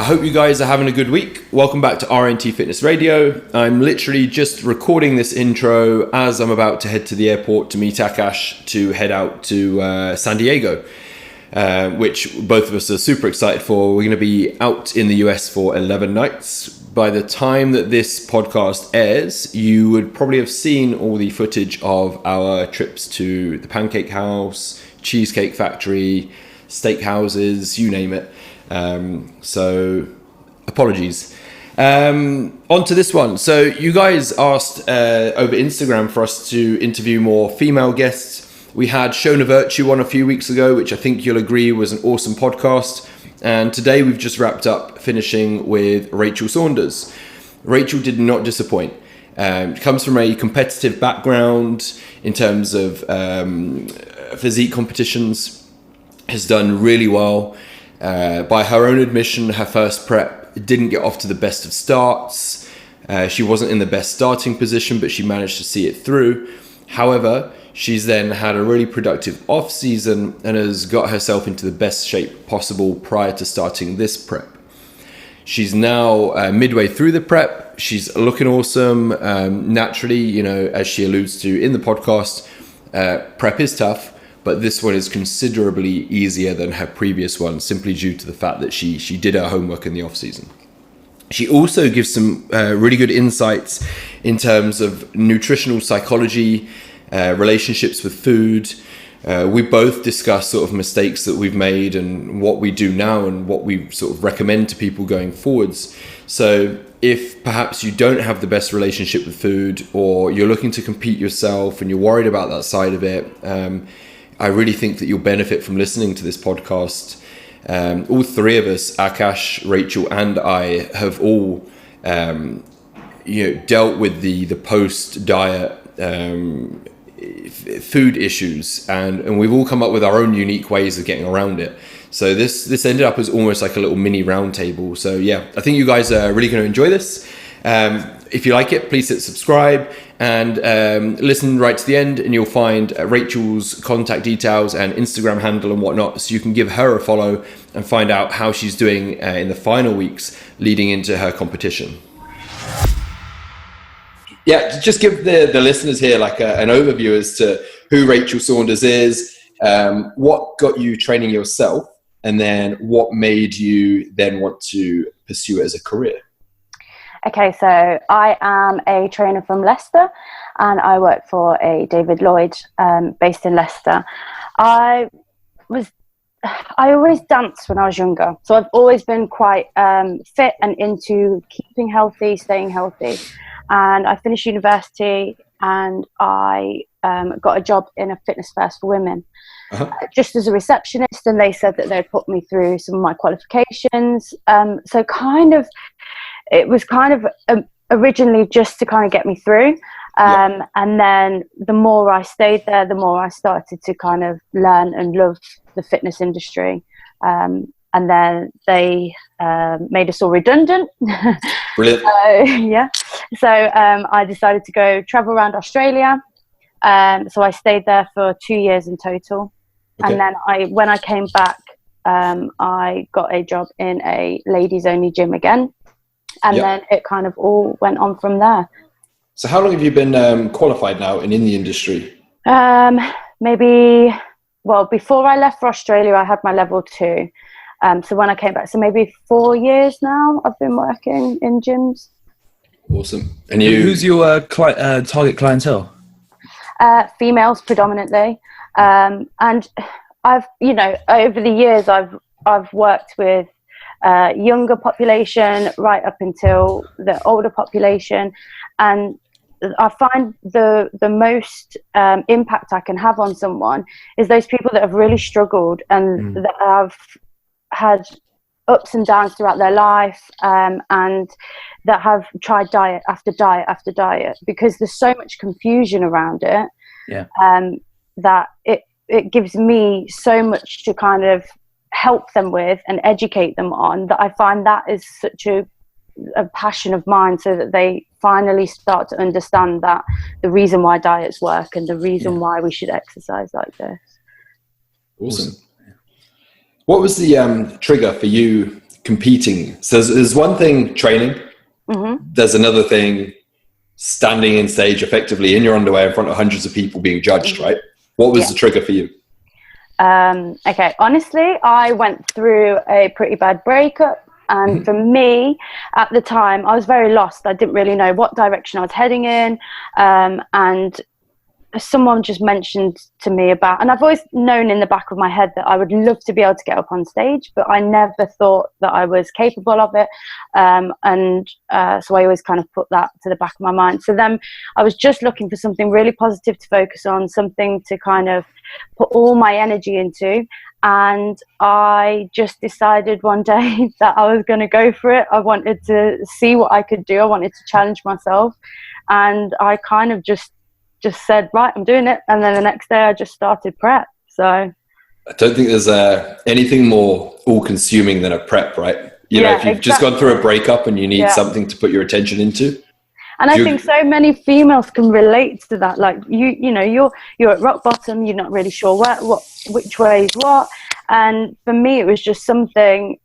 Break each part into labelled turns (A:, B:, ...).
A: hope you guys are having a good week. Welcome back to RNT Fitness Radio. I'm literally just recording this intro as I'm about to head to the airport to meet Akash to head out to San Diego, which both of us are super excited for. We're going to be out in the US for 11 nights. By the time that this podcast airs, you would probably have seen all the footage of our trips to the Pancake House, Cheesecake Factory, steak houses, you name it. So apologies. On to this one. So you guys asked over Instagram for us to interview more female guests. We had Shona Virtue on a few weeks ago, which I think you'll agree was an awesome podcast. And today we've just wrapped up finishing with Rachel Saunders. Rachel did not disappoint. Comes from a competitive background in terms of physique competitions, has done really well. By her own admission, her first prep didn't get off to the best of starts. She wasn't in the best starting position, but she managed to see it through. However, she's then had a really productive off-season and has got herself into the best shape possible prior to starting this prep. She's now midway through the prep. She's looking awesome. Naturally, you know, as she alludes to in the podcast, prep is tough. But this one is considerably easier than her previous one, simply due to the fact that she did her homework in the off season. She also gives some really good insights in terms of nutritional psychology, relationships with food. We both discuss sort of mistakes that we've made and what we do now and what we sort of recommend to people going forwards. So if perhaps you don't have the best relationship with food, or you're looking to compete yourself and you're worried about that side of it, I really think that you'll benefit from listening to this podcast. All three of us, Akash, Rachel, and I, have all, dealt with the post-diet food issues, and we've all come up with our own unique ways of getting around it. So this ended up as almost like a little mini roundtable. So yeah, I think you guys are really going to enjoy this. If you like it, please hit subscribe and listen right to the end, and you'll find Rachel's contact details and Instagram handle and whatnot, so you can give her a follow and find out how she's doing in the final weeks leading into her competition. Yeah, just give the listeners here like an overview as to who Rachel Saunders is, what got you training yourself, and then what made you then want to pursue it as a career.
B: Okay, so I am a trainer from Leicester, and I work for a David Lloyd based in Leicester. I always danced when I was younger, so I've always been quite fit and into keeping healthy, staying healthy. And I finished university, and I got a job in a fitness first for women, just as a receptionist, and they said that they'd put me through some of my qualifications. So it was originally just to kind of get me through. And then the more I stayed there, the more I started to kind of learn and love the fitness industry. And then they made us all redundant.
A: Brilliant.
B: So I decided to go travel around Australia. So I stayed there for 2 years in total. Okay. And then when I came back, I got a job in a ladies only gym again. And then it kind of all went on from there.
A: So how long have you been qualified now and in the industry?
B: Before I left for Australia, I had my level 2. So when I came back, so maybe 4 years now, I've been working in gyms.
A: Awesome. And who's
C: your target clientele?
B: Females predominantly. And I've, over the years, I've worked with younger population right up until the older population, and I find the most impact I can have on someone is those people that have really struggled and that have had ups and downs throughout their life, and that have tried diet after diet after diet, because there's so much confusion around it. That it gives me so much to kind of help them with and educate them on, that I find that is such a passion of mine, so that they finally start to understand that the reason why diets work and the reason why we should exercise like this.
A: Awesome. What was the trigger for you competing. So there's one thing training. There's another thing standing in stage effectively in your underwear in front of hundreds of people being judged, right? What was the trigger for you?
B: Okay, honestly, I went through a pretty bad breakup. And for me, at the time, I was very lost. I didn't really know what direction I was heading in. And someone just mentioned to me about, and I've always known in the back of my head that I would love to be able to get up on stage, but I never thought that I was capable of it. So I always kind of put that to the back of my mind. So then I was just looking for something really positive to focus on, something to kind of put all my energy into. And I just decided one day that I was going to go for it. I wanted to see what I could do. I wanted to challenge myself. And I kind of just said, right, I'm doing it. And then the next day I just started prep. So I
A: don't think there's anything more all-consuming than a prep, right? You know, if you've just gone through a breakup and you need something to put your attention into.
B: And I think so many females can relate to that. Like you know, you're at rock bottom. You're not really sure which way is what. And for me, it was just something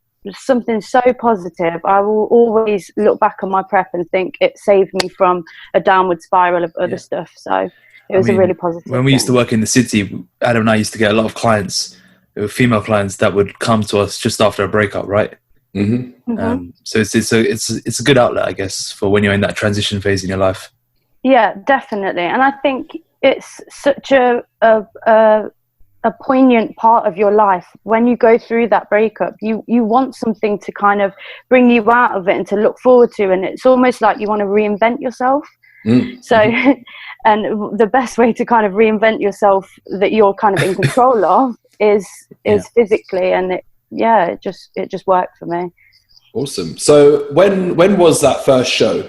B: so positive. I will always look back on my prep and think it saved me from a downward spiral of other stuff. So it was a really positive
C: when we used to work in the city, Adam and I used to get a lot of clients, female clients, that would come to us just after a breakup, right? So it's a good outlet, I guess, for when you're in that transition phase in your life.
B: Yeah, definitely. And I think it's such a poignant part of your life when you go through that breakup. You want something to kind of bring you out of it and to look forward to, and it's almost like you want to reinvent yourself. So and the best way to kind of reinvent yourself that you're kind of in control of is physically, and it just worked for me.
A: Awesome. So when was that first show?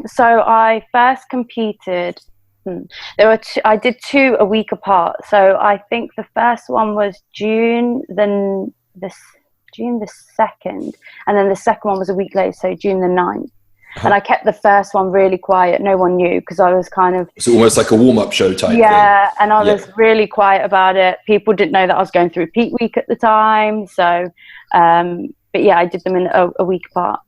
B: So I first competed. There were I did 2 a week apart. So I think the first one was June, then June the 2nd, and then the second one was a week later, so June the 9th. And I kept the first one really quiet. No one knew, because I was kind of...
A: It's almost like a warm-up show type thing.
B: And I was really quiet about it. People didn't know that I was going through peak week at the time. So, but yeah, I did them in a week apart.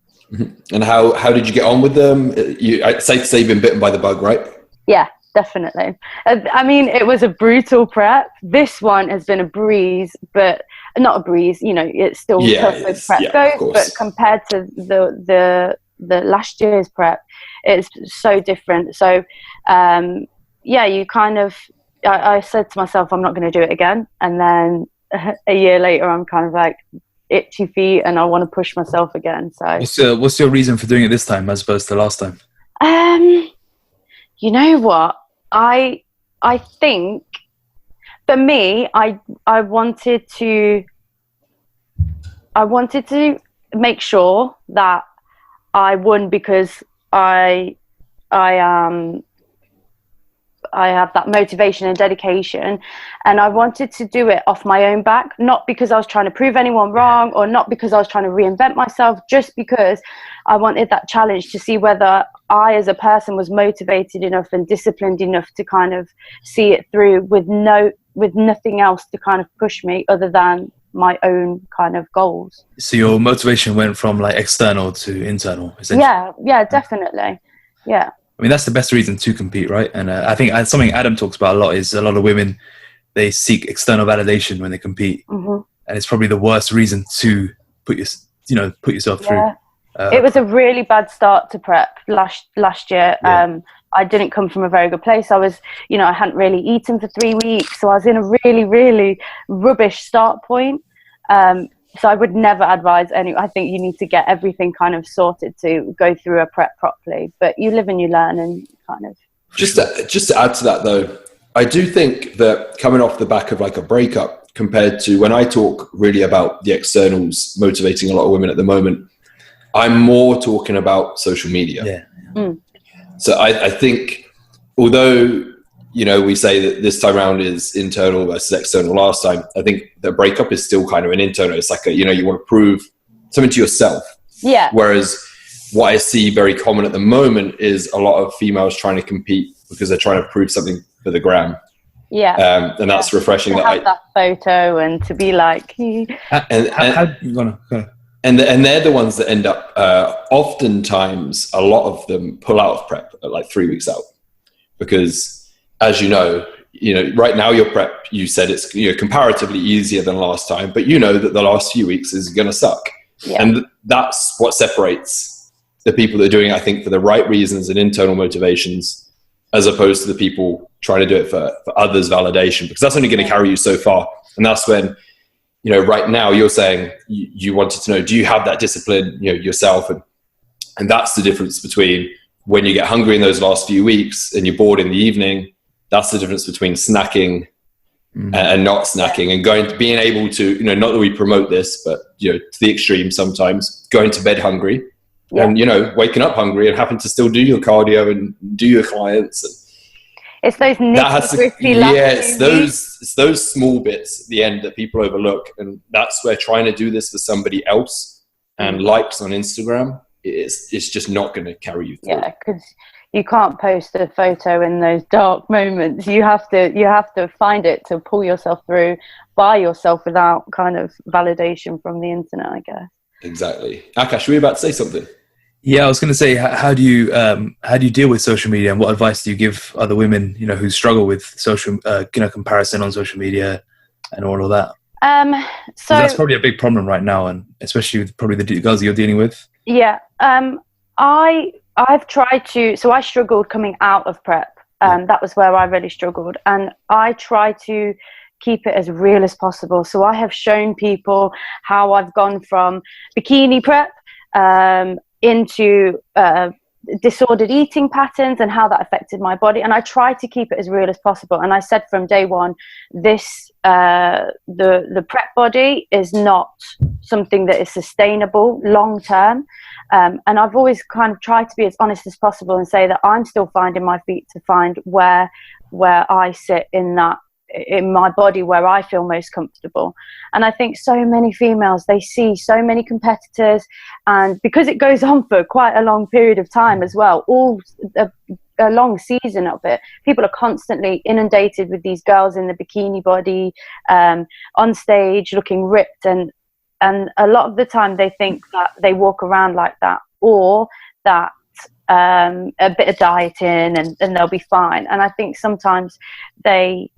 A: And how did you get on with them? It's safe to say you've been bitten by the bug, right?
B: Yeah, definitely. I mean, it was a brutal prep. This one has been a breeze, but not a breeze. You know, it's still tough as prep goes. But compared to the last year's prep, it's so different. So you kind of I said to myself, I'm not going to do it again. And then a year later, I'm kind of like itchy feet and I want to push myself again. So
C: what's your reason for doing it this time as opposed to last time?
B: You know what, I think for me, I wanted to make sure that I won, because I have that motivation and dedication, and I wanted to do it off my own back, not because I was trying to prove anyone wrong or not because I was trying to reinvent myself, just because I wanted that challenge to see whether I as a person was motivated enough and disciplined enough to kind of see it through with nothing else to kind of push me other than my own kind of goals.
C: So your motivation went from like external to internal, essentially.
B: Yeah, definitely. Yeah.
C: I mean, that's the best reason to compete, right? And I think something Adam talks about a lot is a lot of women, they seek external validation when they compete. And it's probably the worst reason to put yourself through. It
B: was a really bad start to prep last year. I didn't come from a very good place. I was, I hadn't really eaten for 3 weeks. So I was in a really, really rubbish start point. So I would never advise I think you need to get everything kind of sorted to go through a prep properly. But you live and you learn, and kind of... Just
A: to add to that, though, I do think that coming off the back of like a breakup, compared to when I talk really about the externals motivating a lot of women at the moment, I'm more talking about social media. So I think, although, we say that this time around is internal versus external last time, I think the breakup is still kind of an internal. It's like, you want to prove something to yourself. Yeah. Whereas what I see very common at the moment is a lot of females trying to compete because they're trying to prove something for the gram. Yeah. And that's refreshing.
B: To have that photo and to be like...
C: Go on.
A: and they're the ones that end up, oftentimes, a lot of them pull out of prep at like 3 weeks out. Because, as you know, right now your prep, you said it's comparatively easier than last time, but you know that the last few weeks is going to suck. Yeah. And that's what separates the people that are doing it, I think, for the right reasons and internal motivations, as opposed to the people trying to do it for others' validation, because that's only going to carry you so far. And that's when, right now you're saying you wanted to know, do you have that discipline, yourself? And that's the difference between when you get hungry in those last few weeks and you're bored in the evening. That's the difference between snacking and not snacking, and being able to, not that we promote this, but, to the extreme sometimes, going to bed hungry and, waking up hungry and having to still do your cardio and do your clients. And
B: it's those nitty-gritty
A: it's those small bits at the end that people overlook. And that's where trying to do this for somebody else and likes on Instagram, it's just not going to carry you through.
B: Yeah, because you can't post a photo in those dark moments. You have to find it to pull yourself through by yourself without kind of validation from the internet, I guess.
A: Exactly. Akash, were you about to say something?
C: Yeah, I was going to say, how do you deal with social media, and what advice do you give other women, who struggle with social, comparison on social media and all of that?
B: So
C: that's probably a big problem right now, and especially with probably the girls you're dealing with.
B: Yeah. I've tried to, so I struggled coming out of prep. That was where I really struggled. And I try to keep it as real as possible. So I have shown people how I've gone from bikini prep into disordered eating patterns and how that affected my body. And I try to keep it as real as possible. And I said from day one, this, the prep body is not something that is sustainable long term. And I've always kind of tried to be as honest as possible and say that I'm still finding my feet to find where I sit in my body, where I feel most comfortable. And I think so many females, they see so many competitors, and because it goes on for quite a long period of time as well, all a long season of it, people are constantly inundated with these girls in the bikini body, on stage looking ripped, and a lot of the time they think that they walk around like that, or that a bit of dieting and they'll be fine. And I think sometimes they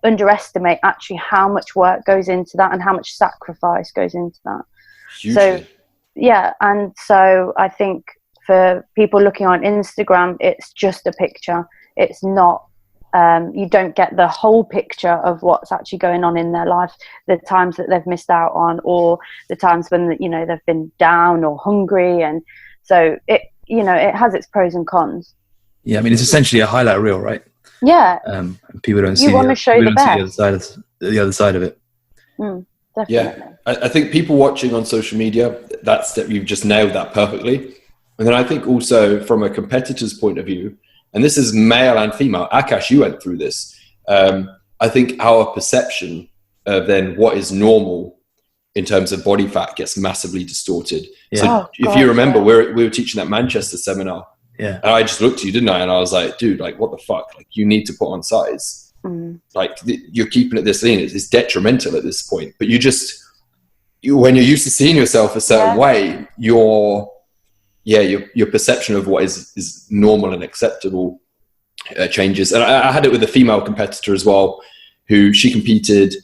B: underestimate actually how much work goes into that and how much sacrifice goes into that.
A: Hugely.
B: So yeah, and so I think for people looking on Instagram, it's just a picture. It's not you don't get the whole picture of what's actually going on in their life, the times that they've missed out on, or the times when they've been down or hungry. And so it has its pros and cons.
C: Yeah, I mean, it's essentially a highlight reel, right?
B: Yeah.
C: People don't see.
B: You want to show the best.
C: The other side of it.
B: Definitely.
A: Yeah, I think people watching on social media, you've just nailed that perfectly. And then I think also from a competitor's point of view, and this is male and female, Akash, you went through this. I think our perception of then what is normal in terms of body fat gets massively distorted. Yeah. So if you remember, we were teaching that Manchester seminar.
C: Yeah.
A: And I just looked at you, didn't I? And I was like, dude, like, what the fuck? Like, you need to put on size. Like, you're keeping it this lean. It's detrimental at this point. But when you're used to seeing yourself a certain way, your perception of what is normal and acceptable changes. And I had it with a female competitor as well, who she competed.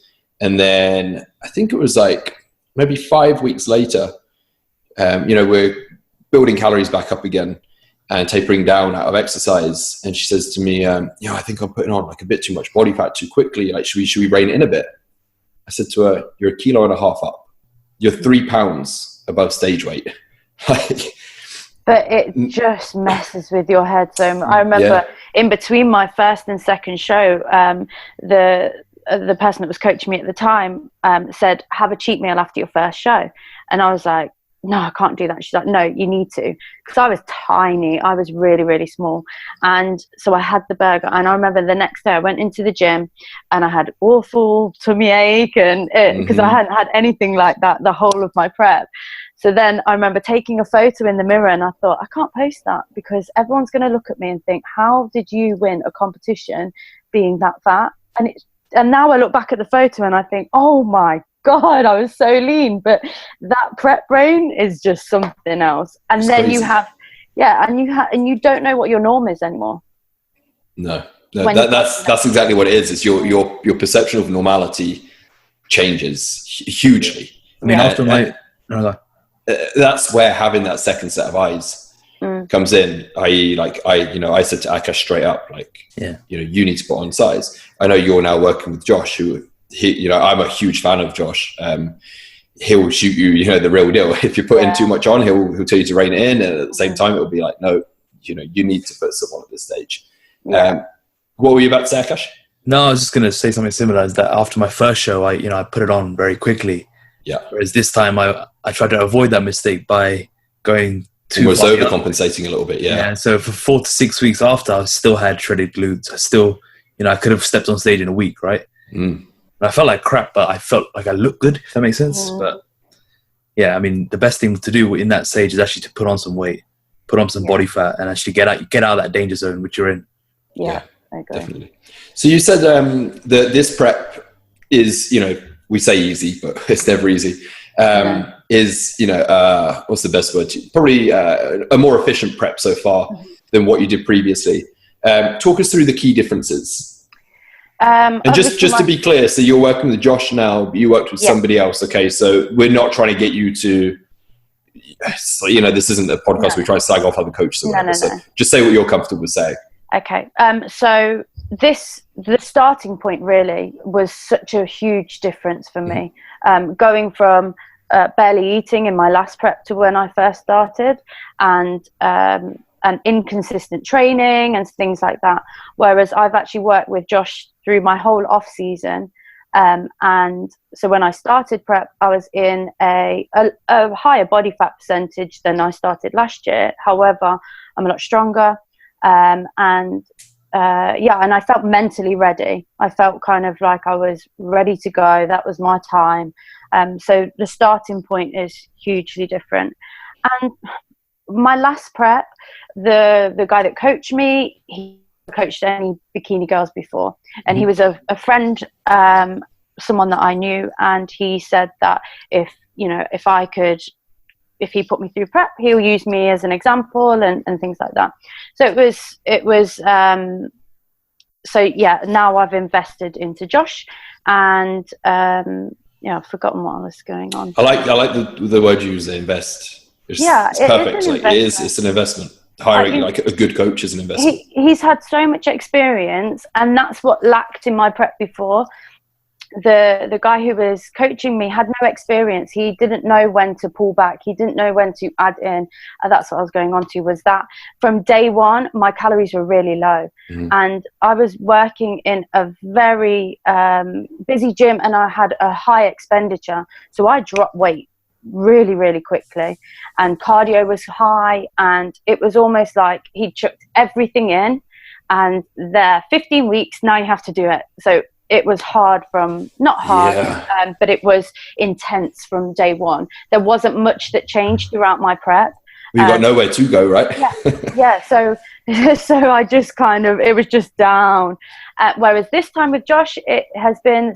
A: And then I think it was like maybe 5 weeks later, we're building calories back up again and tapering down out of exercise. And she says to me, I think I'm putting on like a bit too much body fat too quickly. Like, should we rein it in a bit? I said to her, you're 1.5 kilos up. You're 3 pounds above stage weight.
B: But it just messes with your head. So I remember in between my first and second show, the person that was coaching me at the time said, have a cheat meal after your first show. And I was like, no, I can't do that. She's like, no, you need to. Because I was tiny. I was really, really small. And so I had the burger. And I remember the next day I went into the gym and I had awful tummy ache, and because I hadn't had anything like that the whole of my prep. So then I remember taking a photo in the mirror and I thought, I can't post that because everyone's going to look at me and think, how did you win a competition being that fat? And now I look back at the photo and I think, oh my God, I was so lean. But that prep brain is just something else. And
A: it's
B: then
A: crazy.
B: and you don't know what your norm is anymore.
A: No, that's exactly what it is. It's your perception of normality changes hugely.
C: I mean, after
A: that's where having that second set of eyes comes in. I said to Akash straight up, you need to put on size. I know you're now working with Josh, I'm a huge fan of Josh. He'll shoot you, the real deal. If you're putting too much on, he'll tell you to rein it in, and at the same time, it'll be like, no, you need to put someone at this stage.
B: Yeah.
A: What were you about to say, Akash?
C: No, I was just going to say something similar. Is that after my first show, I put it on very quickly.
A: Yeah.
C: Whereas this time, I tried to avoid that mistake by going too
A: was overcompensating a little bit. Yeah.
C: And so for 4 to 6 weeks after, I still had shredded glutes. I still, I could have stepped on stage in a week, right? And I felt like crap, but I felt like I looked good, if that makes sense. But yeah, I mean, the best thing to do in that stage is actually to put on some weight, put on some body fat, and actually get out of that danger zone which you're in.
B: Yeah, I agree.
A: Definitely. So you said that this prep is, we say easy, but it's never easy. Is, what's the best word? Probably a more efficient prep so far than what you did previously. Talk us through the key differences. And just to be clear, so you're working with Josh now, but you worked with somebody else. Okay, so we're not trying to get you to, this isn't a podcast we try to slag off other coaches. No. So just say what you're comfortable with saying.
B: Okay. So the starting point really was such a huge difference for me. Going from barely eating in my last prep to when I first started, and inconsistent training and things like that. Whereas I've actually worked with Josh through my whole off season. And so when I started prep, I was in a higher body fat percentage than I started last year. However, I'm a lot stronger. And I felt mentally ready. I felt kind of like I was ready to go. That was my time. So the starting point is hugely different. And my last prep, the guy that coached me, he coached any bikini girls before, and he was a friend, someone that I knew, and he said that if he put me through prep, he'll use me as an example and things like that. So it was now I've invested into Josh, and I've forgotten what was going on.
A: I like the word you use, invest. It's perfect. It's an investment. Hiring like a good coach is an investment.
B: He's had so much experience, and that's what lacked in my prep before. The guy who was coaching me had no experience. He didn't know when to pull back. He didn't know when to add in. That's what I was going on to, was that from day one, my calories were really low. And I was working in a very busy gym, and I had a high expenditure. So I dropped weight really, really quickly. And cardio was high, and it was almost like he chucked everything in, and 15 weeks, now you have to do it. So it was hard but it was intense from day one. There wasn't much that changed throughout my prep.
A: You got nowhere to go, right?
B: So I just it was just down. Whereas this time with Josh, it has been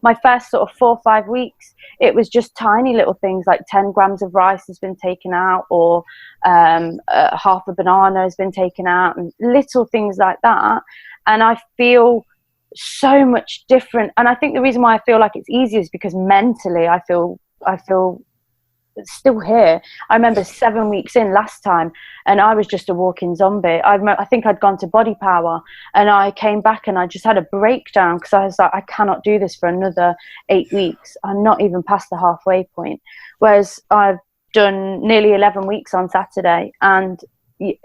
B: my first sort of 4 or 5 weeks, it was just tiny little things like 10 grams of rice has been taken out, or half a banana has been taken out, and little things like that. And I feel so much different. And I think the reason why I feel like it's easier is because mentally I feel still here. I remember 7 weeks in last time, and I was just a walking zombie. I think I'd gone to Body Power, and I came back and I just had a breakdown, because I was like, I cannot do this for another 8 weeks. I'm not even past the halfway point. Whereas I've done nearly 11 weeks on Saturday, and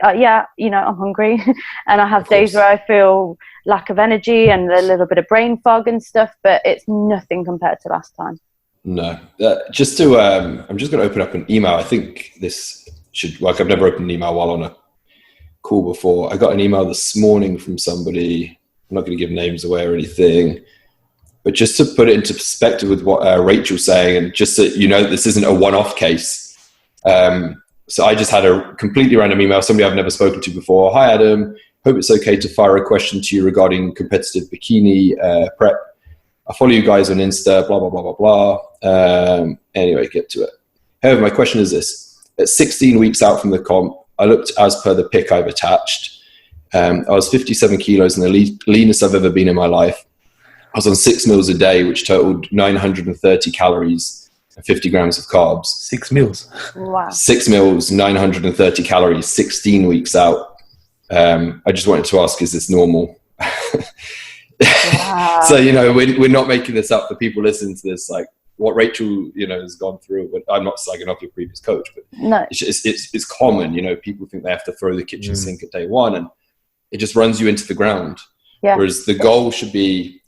B: I'm hungry and I have days where I feel lack of energy and a little bit of brain fog and stuff, but it's nothing compared to last time.
A: No, I'm just going to open up an email. I think this should work. I've never opened an email while on a call before. I got an email this morning from somebody. I'm not going to give names away or anything, but just to put it into perspective with what Rachel's saying, and just so you know, this isn't a one-off case. So I just had a completely random email, somebody I've never spoken to before. Hi, Adam. Hope it's okay to fire a question to you regarding competitive bikini prep. I follow you guys on Insta, blah, blah, blah, blah, blah. Anyway, get to it. However, my question is this. At 16 weeks out from the comp, I looked as per the pic I've attached. I was 57 kilos and the leanest I've ever been in my life. I was on 6 meals a day, which totaled 930 calories and 50 grams of carbs.
C: 6 meals?
B: Wow.
A: 6 meals, 930 calories, 16 weeks out. I just wanted to ask, is this normal?
B: Wow.
A: So, you know, we're not making this up for people listening to this. Like what Rachel, you know, has gone through. I'm not slagging off your previous coach, but
B: no.
A: it's common. You know, people think they have to throw the kitchen sink at day one, and it just runs you into the ground.
B: Yeah.
A: Whereas the goal should be,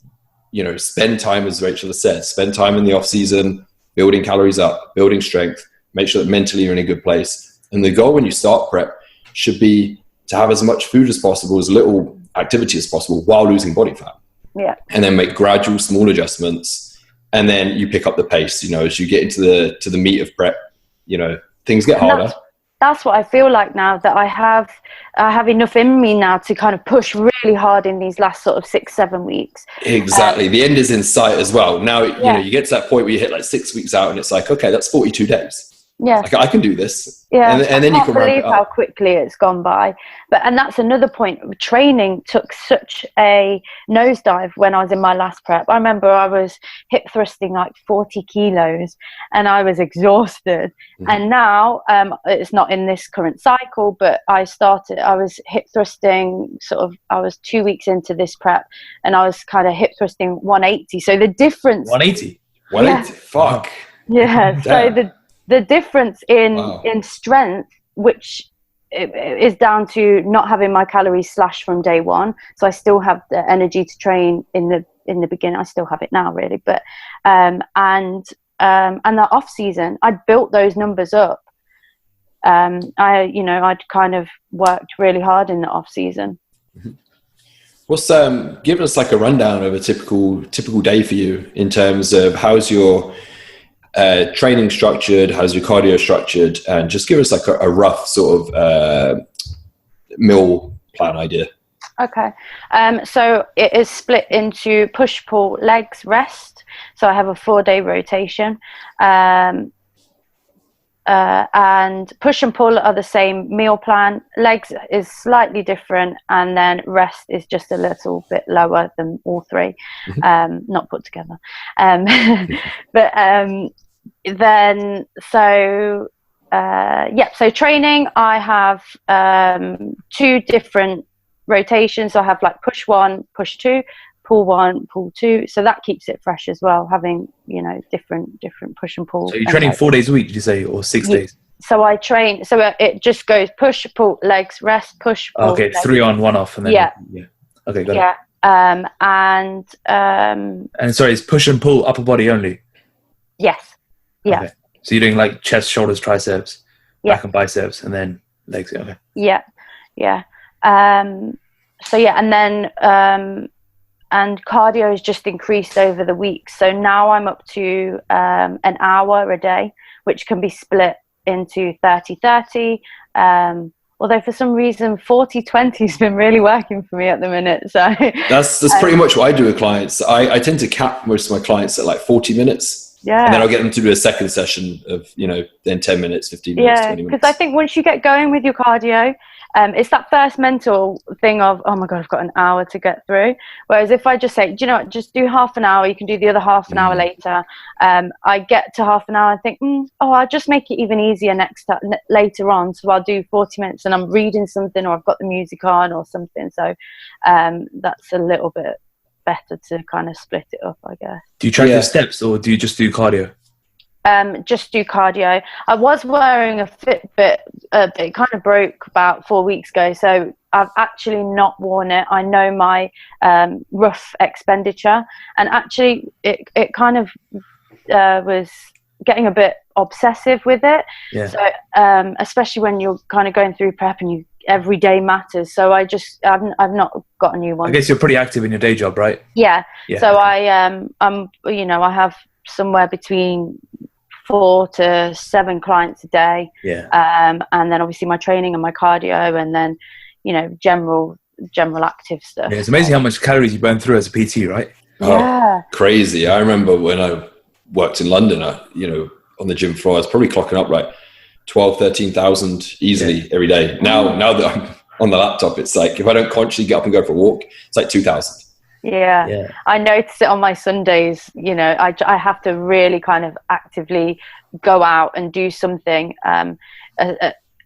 A: you know, spend time, as Rachel has said, spend time in the off season, building calories up, building strength, make sure that mentally you're in a good place. And the goal when you start prep should be to have as much food as possible, as little activity as possible while losing body fat.
B: Yeah.
A: And then make gradual small adjustments. And then you pick up the pace, you know, as you get into the meat of prep, you know, things get harder.
B: That's what I feel like now, that I have enough in me now to kind of push really hard in these last sort of 6-7 weeks.
A: Exactly. The end is in sight as well. Now, you know, you get to that point where you hit like 6 weeks out and it's like, okay, that's 42 days.
B: Yeah.
A: Like, I can do this.
B: Yeah.
A: And then you can ramp it up.
B: How quickly it's gone by. And that's another point. Training took such a nosedive when I was in my last prep. I remember I was hip thrusting like 40 kilos and I was exhausted. Mm-hmm. And now it's not in this current cycle, but I was hip thrusting I was 2 weeks into this prep and I was kind of hip thrusting 180. So the difference.
C: 180?
A: 180? Yeah. Fuck.
B: Yeah. So the difference in strength, which is down to not having my calories slashed from day one. So I still have the energy to train in the beginning. I still have it now, really. But and the off season, I'd built those numbers up. I'd kind of worked really hard in the off season.
A: Mm-hmm. What's give us like a rundown of a typical day for you in terms of how's your training structured, how's your cardio structured, and just give us like a rough sort of meal plan idea.
B: Okay. So it is split into push, pull, legs, rest. So I have a 4-day rotation. And push and pull are the same meal plan. Legs is slightly different, and then rest is just a little bit lower than all three, not put together. But so training, I have 2 different rotations. So I have like push 1, push 2, pull 1, pull 2. So that keeps it fresh as well, having, you know, different push and pull.
C: So you're training 4 days a week, did you say, or 6 days?
B: So I train, so it just goes push, pull, legs, rest, push, pull.
C: Okay, legs. 3 on, 1 off. And then,
B: yeah.
C: Okay, got
B: it.
C: And sorry, it's push and pull upper body only?
B: Yes. Yeah.
C: Okay. So you're doing like chest, shoulders, triceps, back and biceps, and then legs. Okay.
B: Yeah. Yeah. And then and cardio has just increased over the week. So now I'm up to an hour a day, which can be split into 30-30. Although for some reason 40-20 has been really working for me at the minute. So
A: that's pretty much what I do with clients. I tend to cap most of my clients at like 40 minutes.
B: Yeah.
A: And then I'll get them to do a second session of, you know, then 10 minutes, 15 minutes, 20 minutes.
B: Because I think once you get going with your cardio, it's that first mental thing of, oh my God, I've got an hour to get through. Whereas if I just say, do you know what, just do half an hour, you can do the other half an hour later. I get to half an hour and think, I'll just make it even easier later on. So I'll do 40 minutes and I'm reading something, or I've got the music on or something. So that's a little bit better to kind of split it up, I guess.
C: Do you track your steps, or do you just do cardio?
B: Just do cardio. I was wearing a Fitbit, but it kind of broke about 4 weeks ago, so I've actually not worn it. I know my rough expenditure, and actually it kind of was getting a bit obsessive with it. Yeah. So especially when you're kind of going through prep and every day matters. So I've not got a new one.
C: I guess you're pretty active in your day job, right?
B: Yeah. So I I have somewhere between 4 to 7 clients a day.
C: Yeah.
B: And then obviously my training and my cardio, and then, you know, general active stuff.
C: Yeah, it's amazing how much calories you burn through as a PT, right?
B: Yeah.
A: Crazy. I remember when I worked in London, on the gym floor, I was probably clocking up like 12, 13,000 easily every day. Now that I'm on the laptop, it's like, if I don't consciously get up and go for a walk, it's like 2,000.
B: Yeah. I notice it on my Sundays. I have to really kind of actively go out and do something on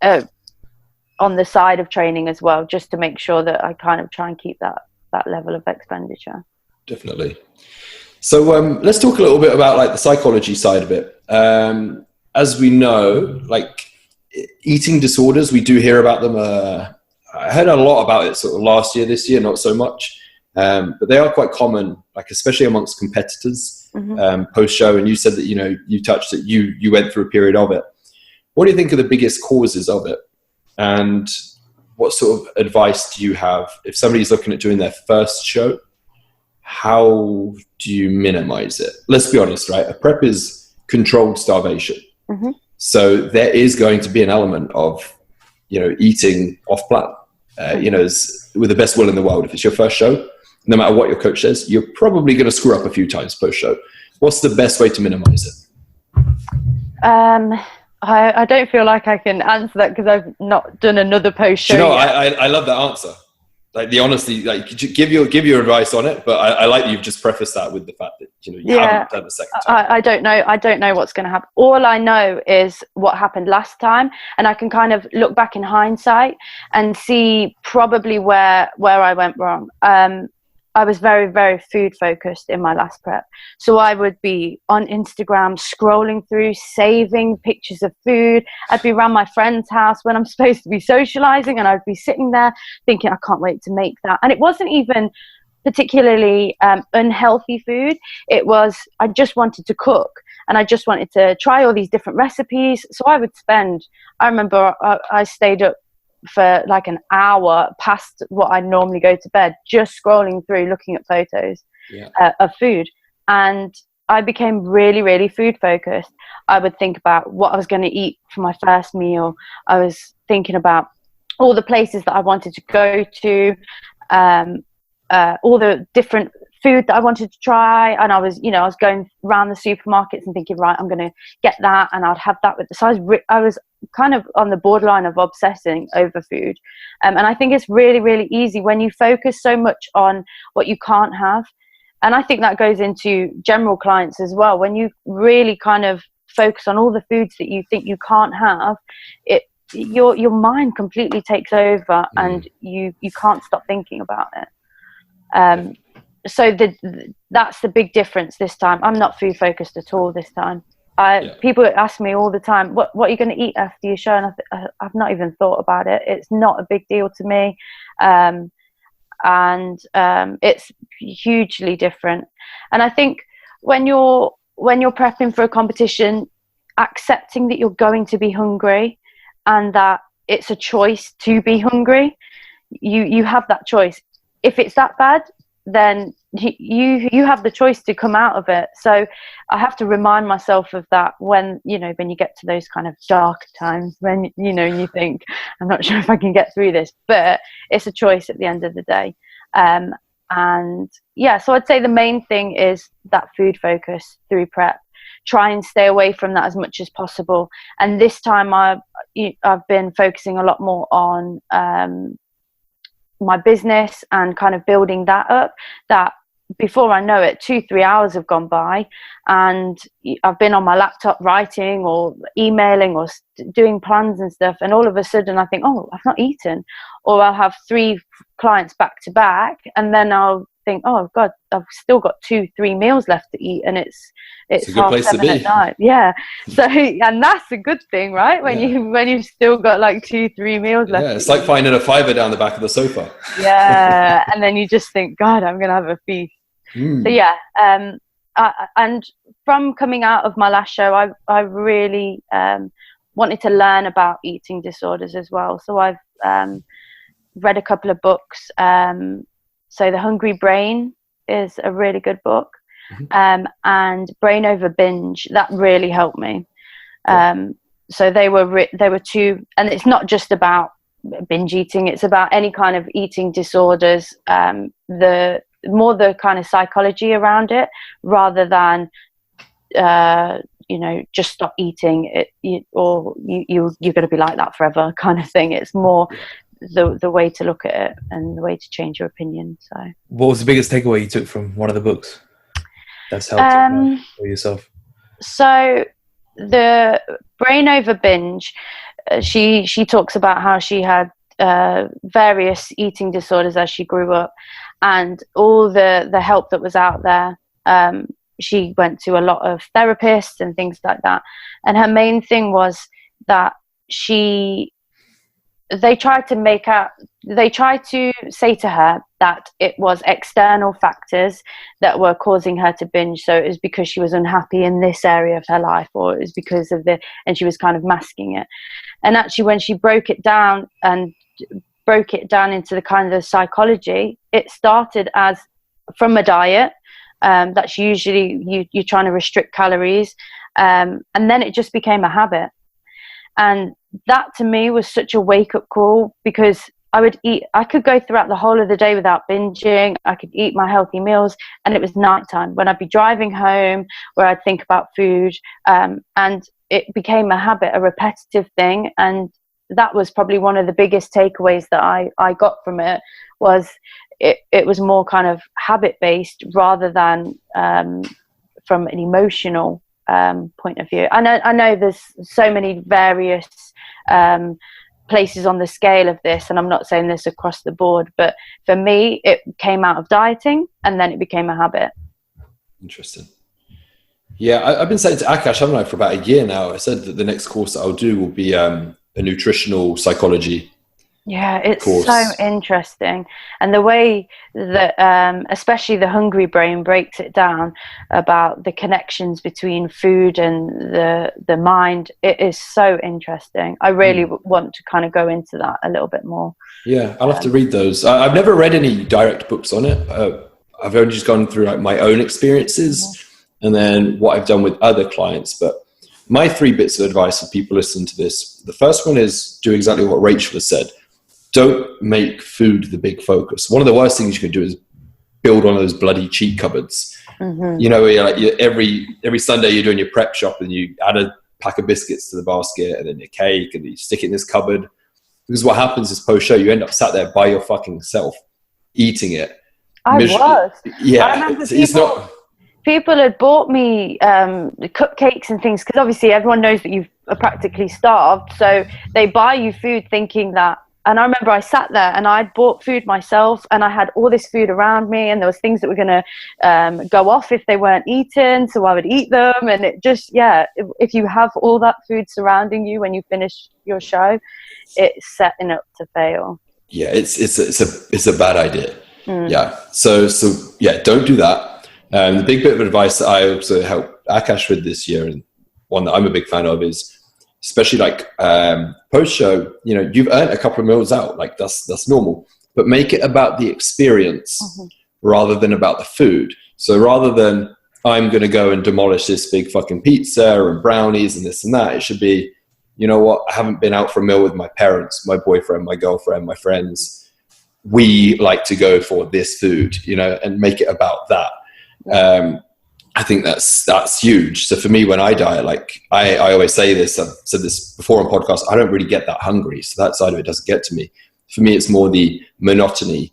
B: the side of training as well, just to make sure that I kind of try and keep that level of expenditure.
A: Definitely. So let's talk a little bit about like the psychology side of it. As we know, like eating disorders, we do hear about them. I heard a lot about it sort of last year, this year, not so much. But they are quite common, like especially amongst competitors post-show. And you said that, you touched it, you went through a period of it. What do you think are the biggest causes of it? And what sort of advice do you have if somebody's looking at doing their first show? How do you minimize it? Let's be honest, right? A prep is controlled starvation. So there is going to be an element of, eating off plan, with the best will in the world. If it's your first show, no matter what your coach says, you're probably going to screw up a few times post-show. What's the best way to minimize it?
B: I don't feel like I can answer that because I've not done another post-show yet.
A: I love that answer. Like the honesty, like give your advice on it, but I like that you've just prefaced that with the fact that you haven't done the second time.
B: I don't know what's going to happen. All I know is what happened last time, and I can kind of look back in hindsight and see probably where I went wrong. I was very, very food focused in my last prep. So I would be on Instagram scrolling through, saving pictures of food. I'd be around my friend's house when I'm supposed to be socializing, and I'd be sitting there thinking, I can't wait to make that. And it wasn't even particularly unhealthy food. It was, I just wanted to cook, and I just wanted to try all these different recipes. So I remember I stayed up for like an hour past what I normally go to bed, just scrolling through, looking at photos of food. And I became really, really food focused. I would think about what I was going to eat for my first meal. I was thinking about all the places that I wanted to go to, all the different food that I wanted to try. And I was going around the supermarkets and thinking, right, I'm going to get that, and I'd have that with the. So I was kind of on the borderline of obsessing over food. And I think it's really, really easy when you focus so much on what you can't have. And I think that goes into general clients as well. When you really kind of focus on all the foods that you think you can't have, your mind completely takes over, and you can't stop thinking about it. So that's the big difference this time. I'm not food focused at all this time. People ask me all the time, what are you going to eat after your show? And I've not even thought about it. It's not a big deal to me. And it's hugely different. And I think when you're prepping for a competition, accepting that you're going to be hungry and that it's a choice to be hungry, you have that choice. If it's that bad, then you have the choice to come out of it. So I have to remind myself of that when you get to those kind of dark times when you think, I'm not sure if I can get through this, but it's a choice at the end of the day. So I'd say the main thing is that food focus through prep. Try and stay away from that as much as possible. And this time I've been focusing a lot more on my business and kind of building that up. That before I know it, 2-3 hours have gone by, and I've been on my laptop writing or emailing or doing plans and stuff, and all of a sudden I think, oh, I've not eaten. Or I'll have 3 clients back to back, and then I'll think, oh God, I've still got 2-3 meals left to eat, and it's
A: a good place to
B: 7:30
A: be.
B: at night. Yeah. So, and that's a good thing, right? When you've still got like 2-3 meals left.
A: Yeah, it's like finding a fiver down the back of the sofa.
B: Yeah. And then you just think, God, I'm gonna have a feast. So and from coming out of my last show, I really wanted to learn about eating disorders as well. So I've read a couple of books. So The Hungry Brain is a really good book, and Brain Over Binge, that really helped me. So they were two, and it's not just about binge eating; it's about any kind of eating disorders. more the kind of psychology around it, rather than just stop eating it, you're going to be like that forever kind of thing. It's more the way to look at it and the way to change your opinion. So
C: what was the biggest takeaway you took from one of the books that's helped for yourself?
B: So the Brain Over Binge, she talks about how she had various eating disorders as she grew up, and all the help that was out there. She went to a lot of therapists and things like that, and her main thing was that they tried to say to her that it was external factors that were causing her to binge. So it was because she was unhappy in this area of her life, or it was because of and she was kind of masking it. And actually, when she broke it down into the kind of the psychology, it started as from a diet. That's usually you're trying to restrict calories, and then it just became a habit. And that to me was such a wake-up call, because I could go throughout the whole of the day without binging. I could eat my healthy meals, and it was nighttime when I'd be driving home where I'd think about food, and it became a habit, a repetitive thing. And that was probably one of the biggest takeaways that I got from it, was it was more kind of habit-based rather than from an emotional point of view. I know there's so many various places on the scale of this, and I'm not saying this across the board, but for me, it came out of dieting, and then it became a habit.
A: Interesting. Yeah, I've been saying to Akash, haven't I, for about a year now. I said that the next course that I'll do will be a nutritional psychology.
B: Yeah, it's
A: course.
B: So interesting. And the way that especially the Hungry Brain breaks it down about the connections between food and the mind, it is so interesting. I really want to kind of go into that a little bit more.
A: Yeah, I'll have to read those. I've never read any direct books on it. I've only just gone through like my own experiences and then what I've done with other clients. But my 3 bits of advice, if people listen to this, the first one is do exactly what Rachel has said. Don't make food the big focus. One of the worst things you can do is build one of those bloody cheat cupboards. Mm-hmm. You know, every Sunday you're doing your prep shop and you add a pack of biscuits to the basket and then your cake and you stick it in this cupboard. Because what happens is post-show, you end up sat there by your fucking self eating it.
B: Yeah, I remember people had bought me cupcakes and things, because obviously everyone knows that you've practically starved. So they buy you food thinking that. And I remember I sat there and I'd bought food myself, and I had all this food around me, and there was things that were going to go off if they weren't eaten, so I would eat them. And it just, if you have all that food surrounding you when you finish your show, it's setting up to fail. Yeah,
A: it's a bad idea. Yeah, so don't do that. The big bit of advice that I also helped Akash with this year, and one that I'm a big fan of, is especially like post-show, you know, you've earned a couple of meals out, like that's normal, but make it about the experience rather than about the food. So rather than I'm going to go and demolish this big fucking pizza and brownies and this and that, it should be, you know what, I haven't been out for a meal with my parents, my boyfriend, my girlfriend, my friends. We like to go for this food, you know, and make it about that. I think that's huge. So for me, when I diet, like I always say this, I've said this before on podcasts, I don't really get that hungry. So that side of it doesn't get to me. For me, it's more the monotony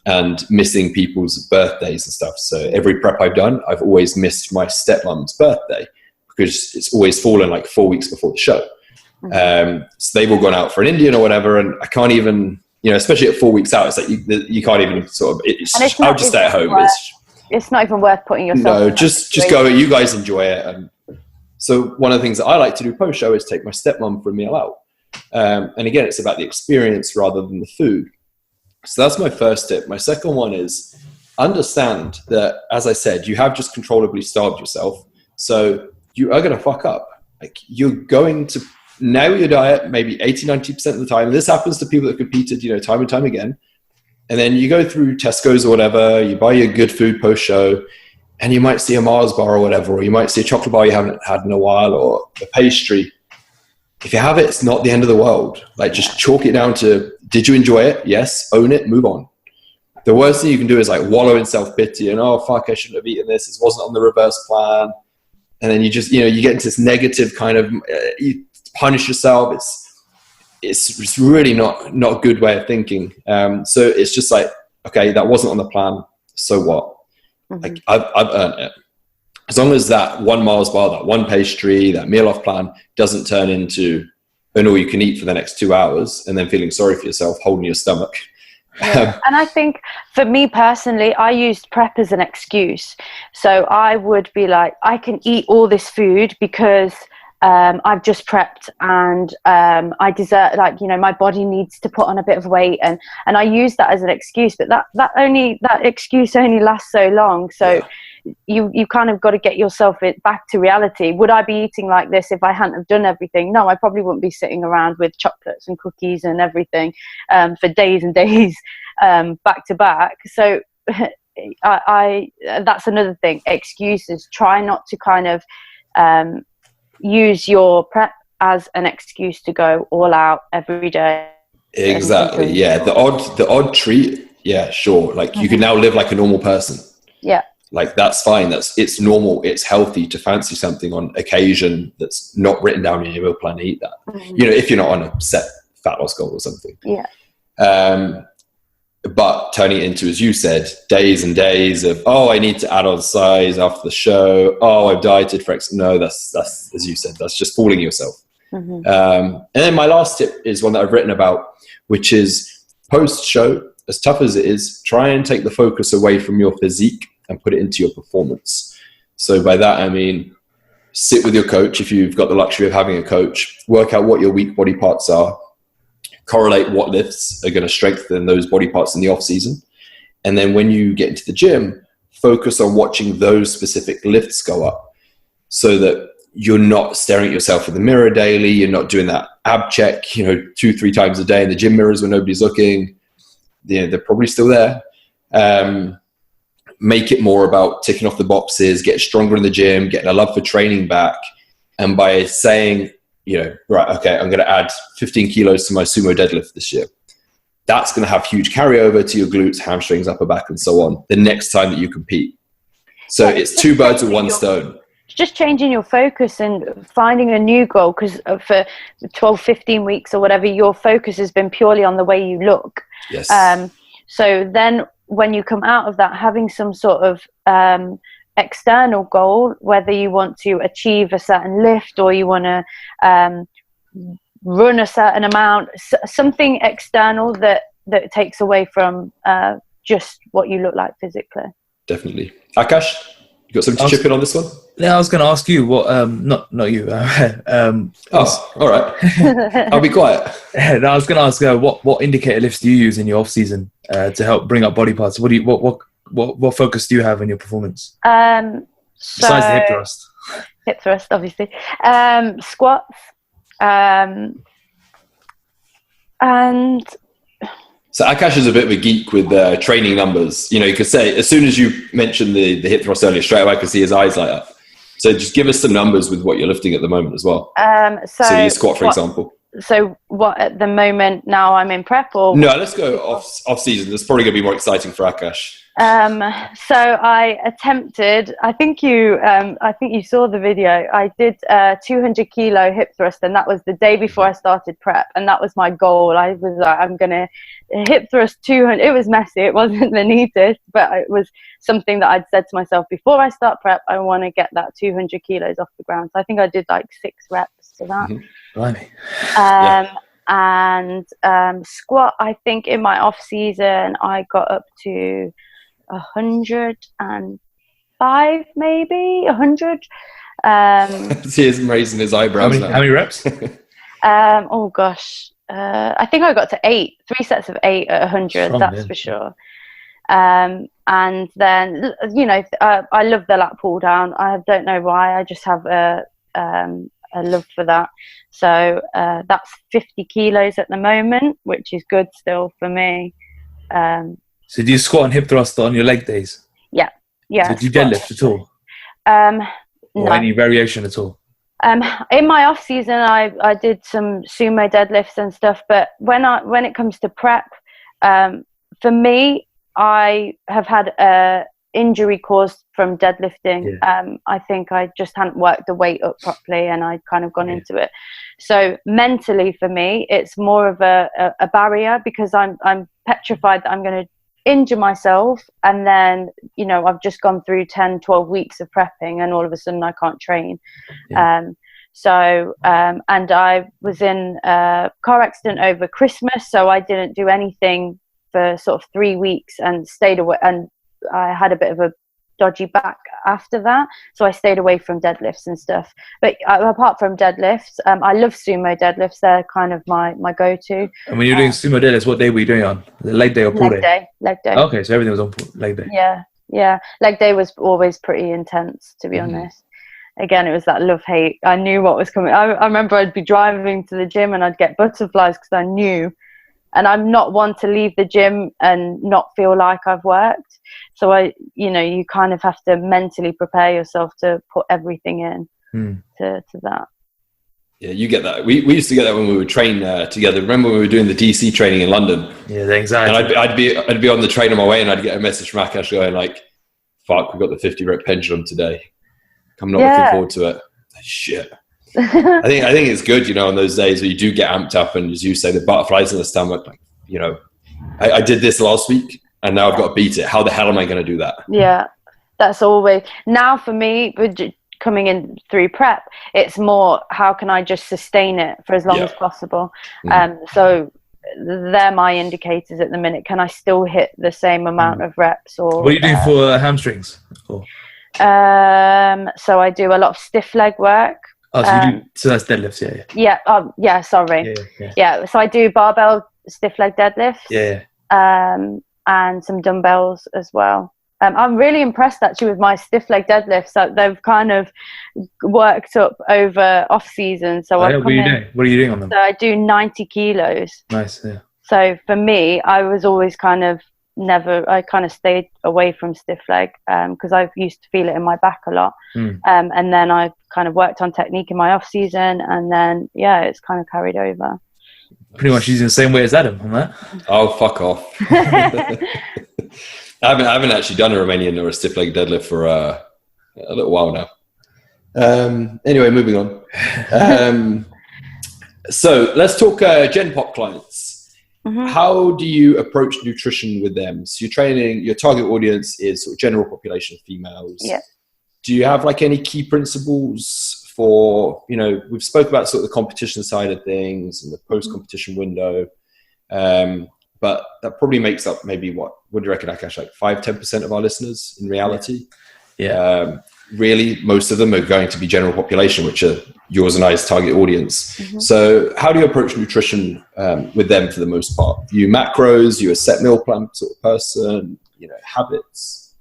A: and missing people's birthdays and stuff. So every prep I've done, I've always missed my stepmom's birthday because it's always fallen like 4 weeks before the show. So they've all gone out for an Indian or whatever. And I can't even, you know, especially at 4 weeks out, it's like you can't even sort of, I'll just stay at home.
B: It's not even worth putting yourself.
A: No, just go. You guys enjoy it. And so one of the things that I like to do post show is take my stepmom for a meal out. And again, it's about the experience rather than the food. So that's my first tip. My second one is understand that, as I said, you have just controllably starved yourself. So you are going to fuck up. Like you're going to nail your diet maybe 80-90% of the time. This happens to people that competed, you know, time and time again. And then you go through Tesco's or whatever, you buy your good food post-show, and you might see a Mars bar or whatever, or you might see a chocolate bar you haven't had in a while, or a pastry. If you have it, it's not the end of the world. Like just chalk it down to, did you enjoy it? Yes. Own it. Move on. The worst thing you can do is like wallow in self-pity and, oh, fuck, I shouldn't have eaten this. This wasn't on the reverse plan. And then you just, you get into this negative kind of, you punish yourself. It's really not a good way of thinking. So it's just like, okay, that wasn't on the plan. So what? Like I've earned it. As long as that 1 Mars bar, that one pastry, that meal off plan doesn't turn into an all you can eat for the next 2 hours and then feeling sorry for yourself, holding your stomach.
B: Yeah. And I think for me personally, I used prep as an excuse. So I would be like, I can eat all this food because I've just prepped and I deserve, like, my body needs to put on a bit of weight, and I use that as an excuse, but that excuse only lasts so long. So you kind of got to get yourself back to reality. Would I be eating like this if I hadn't have done everything? No, I probably wouldn't be sitting around with chocolates and cookies and everything for days and days back to back. So I that's another thing, excuses. Try not to kind of use your prep as an excuse to go all out every day.
A: Exactly. Yeah. The odd treat. Yeah, sure. Like you can now live like a normal person.
B: Yeah.
A: Like that's fine. It's normal. It's healthy to fancy something on occasion that's not written down in your meal plan to eat that. If you're not on a set fat loss goal or something.
B: Yeah.
A: But turning it into, as you said, days and days of, oh, I need to add on size after the show. Oh, I've dieted for X. No, that's as you said, that's just fooling yourself. And then my last tip is one that I've written about, which is post-show, as tough as it is, try and take the focus away from your physique and put it into your performance. So by that, I mean, sit with your coach if you've got the luxury of having a coach, work out what your weak body parts are, correlate what lifts are going to strengthen those body parts in the off season. And then when you get into the gym, focus on watching those specific lifts go up so that you're not staring at yourself in the mirror daily. You're not doing that ab check, 2-3 times a day in the gym mirrors when nobody's looking. They're probably still there. Make it more about ticking off the boxes, get stronger in the gym, getting a love for training back. And by saying, right, okay, I'm going to add 15 kilos to my sumo deadlift this year. That's going to have huge carryover to your glutes, hamstrings, upper back, and so on the next time that you compete. So it's 2 birds with 1 stone.
B: Just changing your focus and finding a new goal, because for 12, 15 weeks or whatever, your focus has been purely on the way you look.
A: Yes.
B: So then when you come out of that, having some sort of external goal, whether you want to achieve a certain lift or you want to run a certain amount, something external that takes away from just what you look like physically.
A: Definitely. Akash, you got something to chip in on this one?
C: Yeah, I was going to ask you what, not you.
A: All right. I'll be quiet.
C: I was going to ask what indicator lifts do you use in your off season to help bring up body parts? What focus do you have in your performance? Besides the hip thrust.
B: Hip thrust, obviously. Squats. And
A: so Akash is a bit of a geek with training numbers. You could say, as soon as you mentioned the hip thrust earlier, straight away I could see his eyes light up. So just give us some numbers with what you're lifting at the moment as well. So your squat, for example.
B: So what at the moment now I'm in prep or?
A: No, let's go off season. That's probably going to be more exciting for Akash.
B: So I attempted, I think you saw the video. I did 200 kilo hip thrust, and that was the day before I started prep. And that was my goal. I was like, I'm going to hip thrust 200. It was messy. It wasn't the neatest, but it was something that I'd said to myself before I start prep, I want to get that 200 kilos off the ground. So I think I did like 6 reps for that.
C: Blimey.
B: And squat, I think in my off season, I got up to 105, maybe 100.
A: See him raising his eyebrows.
C: How many reps?
B: Oh gosh, I think I got to 8, 3 sets of 8 at 100.
C: Strong,
B: that's for sure. And then I love the lat pull down. I don't know why. I just have a love for that. So that's 50 kilos at the moment, which is good still for me.
C: So do you squat and hip thrust on your leg days?
B: Yeah.
C: So do you deadlift at all? Or
B: no.
C: any variation at all?
B: In my off season, I did some sumo deadlifts and stuff. But when it comes to prep, for me, I have had a injury caused from deadlifting. I think I just hadn't worked the weight up properly, and I'd kind of gone into it. So mentally for me, it's more of a barrier, because I'm petrified that I'm going to injure myself, and then, you know, I've just gone through 10-12 weeks of prepping, and all of a sudden I can't train. And I was in a car accident over Christmas, so I didn't do anything for sort of 3 weeks and stayed away, and I had a bit of a dodgy back after that, so I stayed away from deadlifts and stuff. But apart from deadlifts, I love sumo deadlifts. They're kind of my go-to.
C: And when you're doing sumo deadlifts, what day were you doing on? The leg day or pull day?
B: Leg day.
C: Okay, so everything was on leg day.
B: Yeah. Leg day was always pretty intense, to be honest. Again, it was that love-hate. I knew what was coming. I remember I'd be driving to the gym and I'd get butterflies because I knew. And I'm not one to leave the gym and not feel like I've worked. So you kind of have to mentally prepare yourself to put everything in to that.
A: Yeah, you get that. We used to get that when we would train together. Remember when we were doing the DC training in London?
C: Yeah, the anxiety.
A: And I'd be on the train on my way, and I'd get a message from Akash going like, "Fuck, we got the 50 rep pendulum today. I'm not looking forward to it." Shit. I think it's good, you know, on those days where you do get amped up, and as you say, the butterflies in the stomach. Like, you know, I did this last week, and now I've got to beat it. How the hell am I going to do that? Yeah,
B: that's always now for me. Coming in through prep, it's more how can I just sustain it for as long as possible. So they're my indicators at the minute. Can I still hit the same amount of reps? Or
C: what are you doing for hamstrings?
B: So I do a lot of stiff leg work.
C: Oh, so that's deadlifts,
B: Sorry. Yeah. So I do barbell stiff leg deadlifts. And some dumbbells as well. I'm really impressed actually with my stiff leg deadlifts. So they've kind of worked up over off season. So
C: what are you doing? What are you doing on them?
B: So I do 90 kilos.
C: Nice. Yeah.
B: So for me, I was always I kind of stayed away from stiff leg because I used to feel it in my back a lot. And then I kind of worked on technique in my off season, and then it's kind of carried over.
C: Pretty much using the same way as Adam on that.
A: Oh, fuck off. I haven't actually done a Romanian or a stiff leg deadlift for a little while now. Anyway, moving on. So let's talk Gen Pop clients. How do you approach nutrition with them? So you're training, your target audience is sort of general population females.
B: Yeah.
A: Do you have like any key principles for, you know, we've spoke about sort of the competition side of things and the post-competition window. But that probably makes up maybe what do you reckon, Akash, like 5-10% of our listeners in reality?
C: Yeah.
A: Really, most of them are going to be general population, which are yours and I's target audience. So how do you approach nutrition with them for the most part? You macros, you a set meal plan sort of person, you know, habits?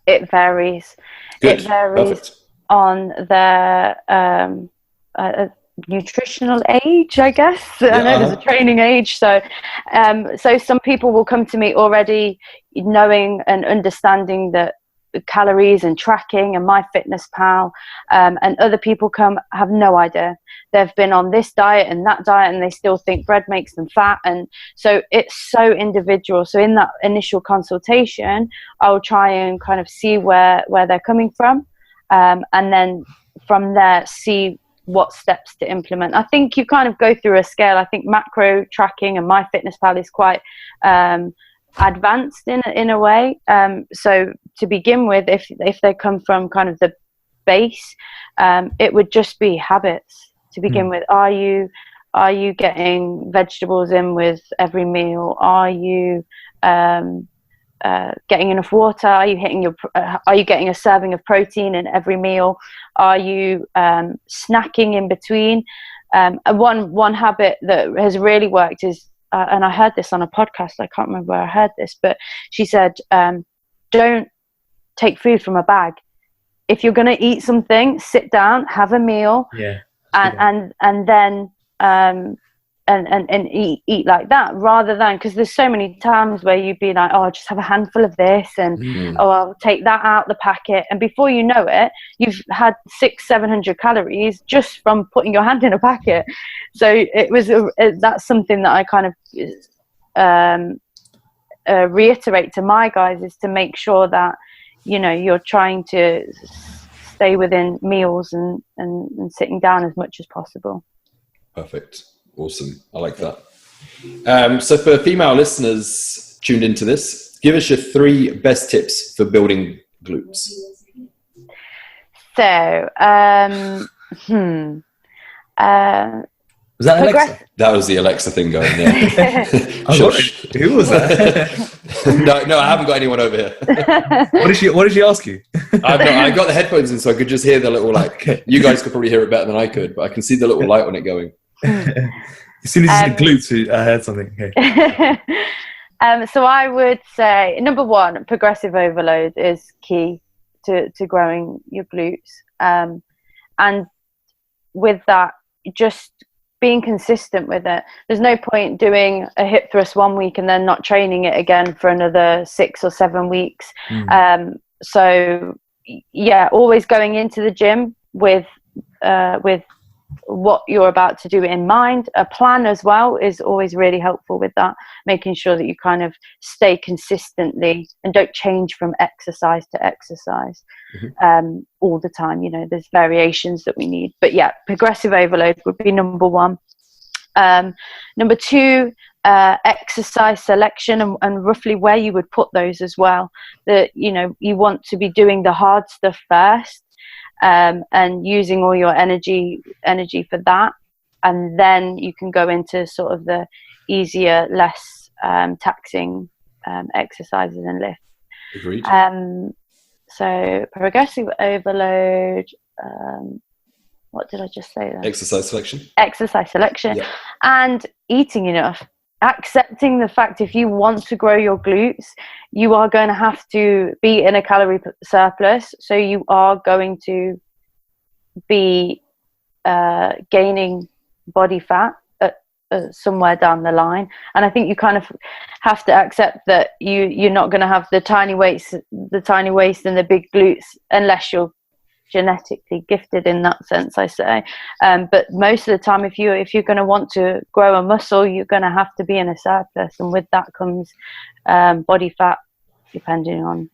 B: It varies.
A: Good.
B: It varies.
A: Perfect.
B: On their nutritional age, I guess. I know there's a training age. So some people will come to me already knowing and understanding that calories and tracking and MyFitnessPal, and other people have no idea. They've been on this diet and that diet, and they still think bread makes them fat. And so it's so individual. So in that initial consultation, I'll try and kind of see where they're coming from. And then from there, see what steps to implement. I think you kind of go through a scale. I think macro tracking and MyFitnessPal is quite advanced in a way. So to begin with, if they come from kind of the base, it would just be habits to begin with. Are you getting vegetables in with every meal? Are you getting enough water? Are you getting a serving of protein in every meal? Are you snacking in between? One habit that has really worked is, and I heard this on a podcast, I can't remember where I heard this, but she said, don't take food from a bag. If you're going to eat something, sit down, have a meal, and then and eat like that, rather than, because there's so many times where you'd be like, oh, I'll just have a handful of this, and oh, I'll take that out the packet, and before you know it, you've had 600-700 calories just from putting your hand in a packet. So that's something that I kind of reiterate to my guys is to make sure that, you know, you're trying to stay within meals and sitting down as much as possible.
A: Perfect. Awesome. I like that. So for female listeners tuned into this, give us your 3 best tips for building glutes.
B: So,
C: Was that Alexa?
A: That was the Alexa thing going, yeah.
C: Who was that?
A: No, I haven't got anyone over here.
C: What did she ask you?
A: I got the headphones in, so I could just hear the little, like, you guys could probably hear it better than I could, but I can see the little light on it going.
C: As soon as you said glutes, I heard something. Okay.
B: So I would say, number 1, progressive overload is key to growing your glutes. And with that, just being consistent with it. There's no point doing a hip thrust 1 week and then not training it again for another 6 or 7 weeks. So yeah, always going into the gym with what you're about to do in mind. A plan as well is always really helpful with that, making sure that you kind of stay consistently and don't change from exercise to exercise all the time. You know, there's variations that we need, but yeah, progressive overload would be number 1. Number 2, exercise selection and roughly where you would put those as well. That, you know, you want to be doing the hard stuff first, and using all your energy for that, and then you can go into sort of the easier, less taxing exercises and lifts.
A: Agreed.
B: So progressive overload, what did I just say then?
A: Exercise selection.
B: Yeah. And eating enough. Accepting the fact, if you want to grow your glutes, you are going to have to be in a calorie surplus. So you are going to be gaining body fat somewhere down the line. And I think you kind of have to accept that you're not going to have the tiny waist and the big glutes unless you're genetically gifted in that sense, I say. But most of the time, if you're going to want to grow a muscle, you're going to have to be in a surplus, and with that comes body fat, depending on.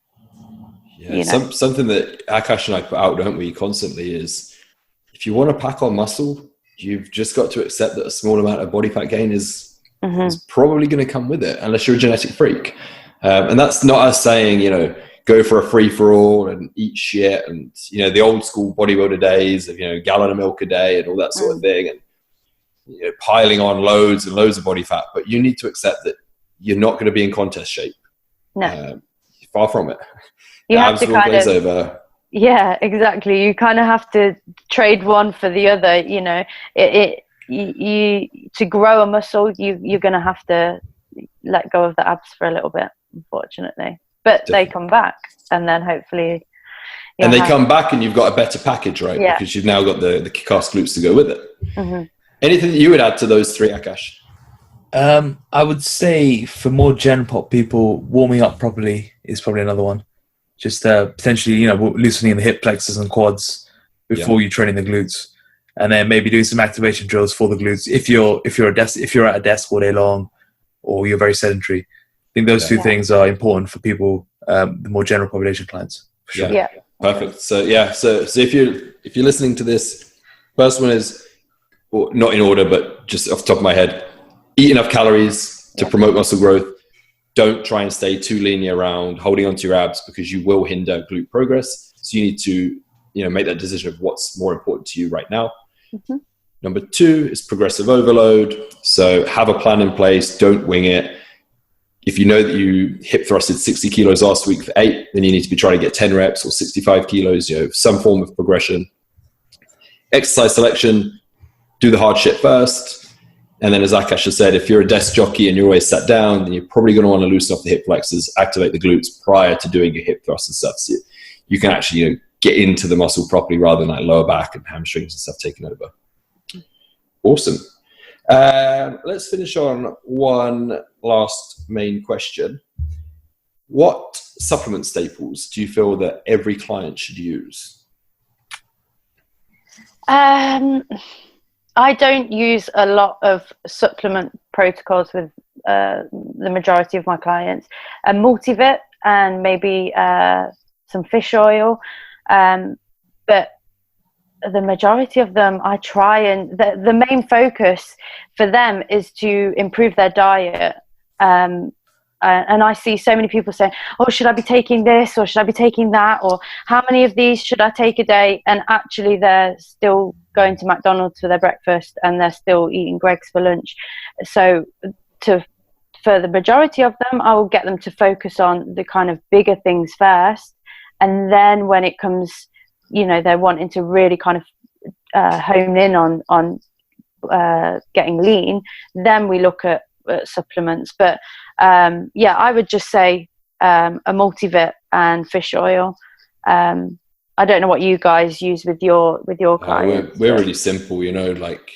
A: Yeah, you know. Something that Akash and I put out, don't we, constantly is, if you want to pack on muscle, you've just got to accept that a small amount of body fat gain is probably going to come with it, unless you're a genetic freak. And that's not us saying, you know, go for a free-for-all and eat shit and, you know, the old school bodybuilder days of, you know, gallon of milk a day and all that sort of thing, and, you know, piling on loads and loads of body fat. But you need to accept that you're not going to be in contest shape. No. Far from it.
B: You have to kind of over. Yeah, exactly. You kind of have to trade one for the other. You know, you to grow a muscle, you're going to have to let go of the abs for a little bit, unfortunately. But Definitely. They come back, and then hopefully.
A: And they come back, and you've got a better package, right? Yeah. Because you've now got the kick-ass glutes to go with it. Anything that you would add to those 3, Akash?
C: I would say for more gen pop people, warming up properly is probably another one. Just potentially, you know, loosening the hip flexors and quads before you training the glutes, and then maybe doing some activation drills for the glutes. If you're at a desk all day long, or you're very sedentary, I think those 2 things are important for people, the more general population clients. For sure.
B: Yeah.
A: Perfect. So if you're listening to this, first one is, well, not in order, but just off the top of my head, eat enough calories to promote muscle growth. Don't try and stay too lean around holding onto your abs, because you will hinder glute progress. So you need to, you know, make that decision of what's more important to you right now. Number 2 is progressive overload. So have a plan in place. Don't wing it. If you know that you hip thrusted 60 kilos last week for 8, then you need to be trying to get 10 reps or 65 kilos, you know, some form of progression. Exercise selection, do the hard shit first. And then, as Akash has said, if you're a desk jockey and you're always sat down, then you're probably going to want to loosen off the hip flexors, activate the glutes prior to doing your hip thrust and stuff. So you can actually, you know, get into the muscle properly rather than like lower back and hamstrings and stuff taking over. Awesome. Let's finish on one last main question. What supplement staples do you feel that every client should use?
B: I don't use a lot of supplement protocols with the majority of my clients, a multivit and maybe some fish oil, but the majority of them I try, and the main focus for them is to improve their diet. And I see so many people saying, oh, should I be taking this or should I be taking that, or how many of these should I take a day? And actually they're still going to McDonald's for their breakfast and they're still eating Greggs for lunch. So for the majority of them, I will get them to focus on the kind of bigger things first, and then when it comes, they're wanting to really kind of hone in on getting lean, then we look at supplements. But I would just say a multivit and fish oil. I don't know what you guys use with your clients.
A: We're really simple, like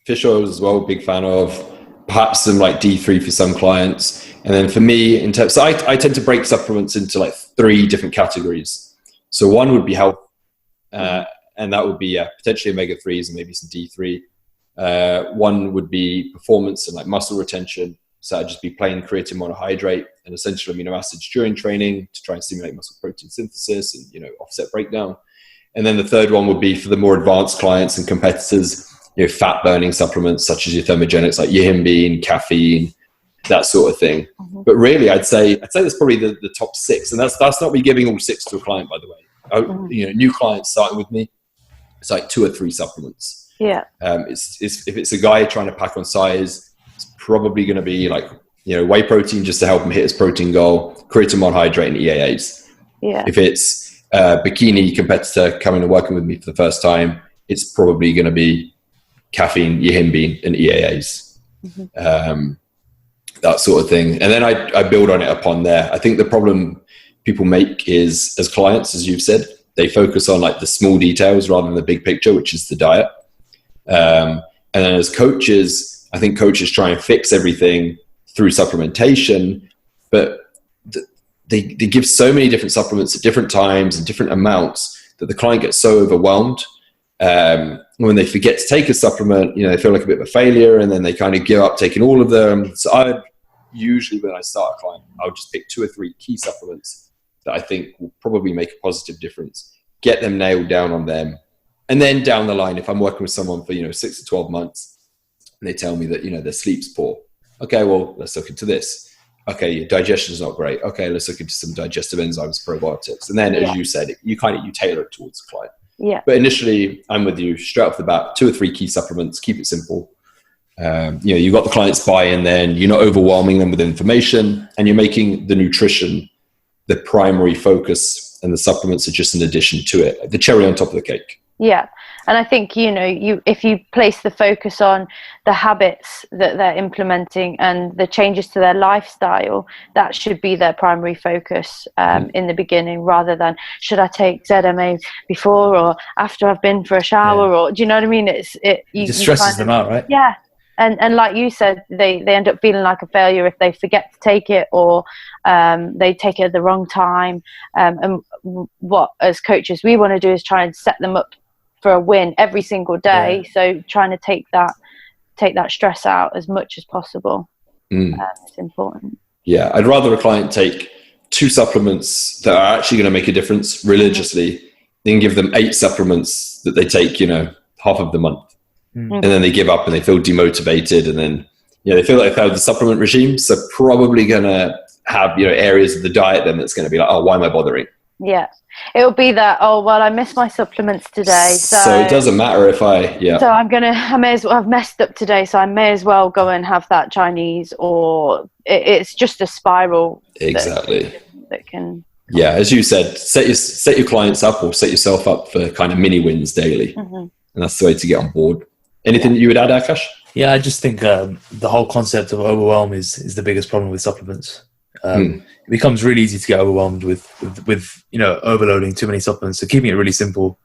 A: fish oil as well, big fan of. Perhaps some like D3 for some clients. And then for me, so I tend to break supplements into like 3 different categories. So one would be health, and that would be potentially omega-3s and maybe some D3. One would be performance and like muscle retention. So that'd just be plain creatine monohydrate and essential amino acids during training to try and stimulate muscle protein synthesis and offset breakdown. And then the third one would be for the more advanced clients and competitors, fat burning supplements such as your thermogenics like yihimbine, caffeine, that sort of thing. Mm-hmm. But really, I'd say that's probably the top 6, and that's not me giving all 6 to a client, by the way. New clients starting with me, it's like 2 or 3 supplements.
B: Yeah.
A: If it's a guy trying to pack on size, it's probably going to be like whey protein just to help him hit his protein goal, creatine monohydrate, and EAAs. Yeah. If it's a bikini competitor coming and working with me for the first time, it's probably going to be caffeine, yihimbine, and EAAs, that sort of thing. And then I build on it upon there. I think the problem people make is, as clients, as you've said, they focus on like the small details rather than the big picture, which is the diet. And then as coaches, I think coaches try and fix everything through supplementation, but they give so many different supplements at different times and different amounts that the client gets so overwhelmed. When they forget to take a supplement, they feel like a bit of a failure, and then they kind of give up taking all of them. So I usually, when I start a client, I'll just pick 2 or 3 key supplements that I think will probably make a positive difference, get them nailed down on them. And then down the line, if I'm working with someone for, 6 to 12 months, and they tell me that, their sleep's poor. Okay, well, let's look into this. Okay, your digestion's not great. Okay, let's look into some digestive enzymes, probiotics. And then, as you said, you tailor it towards the client.
B: Yeah.
A: But initially, I'm with you straight off the bat, 2 or 3 key supplements, keep it simple. You've got the clients buy-in, then you're not overwhelming them with information, and you're making the nutrition the primary focus, and the supplements are just an addition to it, the cherry on top of the cake.
B: Yeah. And I think, if you place the focus on the habits that they're implementing and the changes to their lifestyle, that should be their primary focus in the beginning, rather than should I take ZMA before or after I've been for a shower, or do you know what I mean? It
C: just stresses them out, right?
B: Yeah. And like you said, they end up feeling like a failure if they forget to take it, or they take it at the wrong time. And what, as coaches, we want to do is try and set them up for a win every single day. Yeah. So trying to take that stress out as much as possible. It's important.
A: Yeah, I'd rather a client take 2 supplements that are actually going to make a difference religiously than give them 8 supplements that they take, half of the month. And then they give up and they feel demotivated, and then they feel like they've failed the supplement regime. So probably going to have areas of the diet then that's going to be like, oh, why am I bothering?
B: Yeah, it'll be that, oh well, I missed my supplements today, so
A: it doesn't matter if so
B: I may as well, I've messed up today, so I may as well go and have that Chinese, or it's just a spiral.
A: Exactly.
B: That can.
A: Yeah, as you said, set your clients up, or set yourself up for kind of mini wins daily, and that's the way to get on board. Anything that you would add, Akash?
C: Yeah, I just think the whole concept of overwhelm is the biggest problem with supplements. It becomes really easy to get overwhelmed with overloading too many supplements. So keeping it really simple,